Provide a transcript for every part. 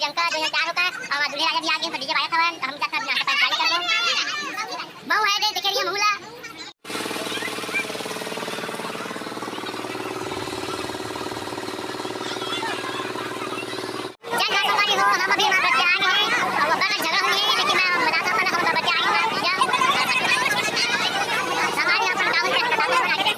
प्रियंका जो तैयार होता है और दूल्हे राजा भी आ गए हैं डीजे बाजा खवन हम क्या सब नाश्ता पानी कर दो बहु है दे देखे रही महूला जय जय संगारी हो हम अभी हमारे बच्चे आए हैं और वो बड़ा झगड़ा हुई है लेकिन मैं बताता हूं हम बच्चे आए हैं संगारी अपन काम करते बना के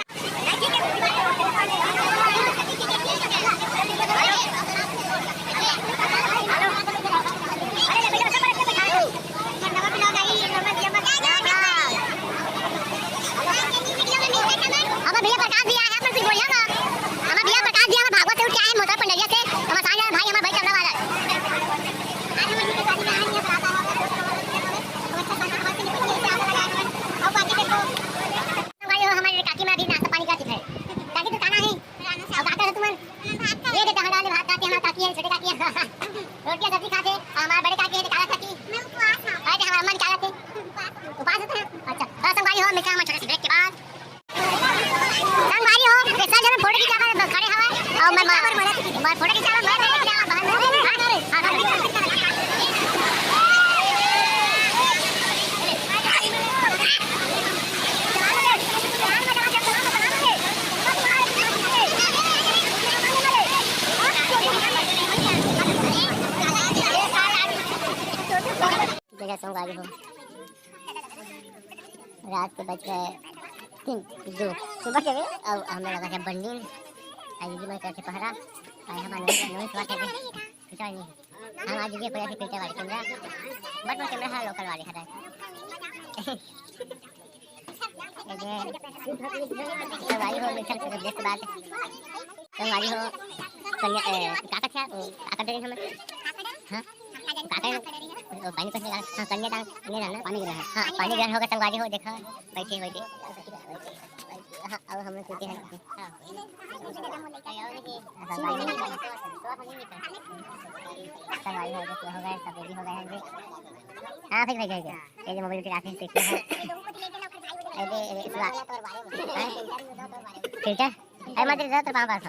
रोटियां सब्जी खाते हमारे बड़े काकी है काला काकी मैं उपवास हां अरे हमारा मन काला थे उपवास होता है अच्छा संगवारी हो मिलते हैं हम छोटे से ब्रेक के बाद संगवारी हो एक साल जब फोटो खींचा खड़े हवा और मैं फोटो खींचा मैं बाहर जगह संगवारी हो रात के बज गए 3 सुबह के अब हमें लगा कि बंडी जी मैं कैसे पहरा आए हमारे नोई सुबह के खिंचा नहीं हम आज ये कोई फिल्टर वाली कैमरा बट वो कैमरा है लोकल वाली है संगवारी हो मिलकर के देख बात संगवारी हो कन्या काका क्या काका दे हमें हां काका पानी कुछ निकाल हां कन्यादान नहीं रहना पानी गिरा है हां पानी गिरा होगा संगवारी हो देखा बैठे हां अब हम लोग सोते हैं हां संगवारी हो गए हो गए सब रेडी हो गए हैं हां फिर भाई ये जो मोबाइल के आते हैं देखते हैं अरे फिल्टर अरे मत इधर तो पास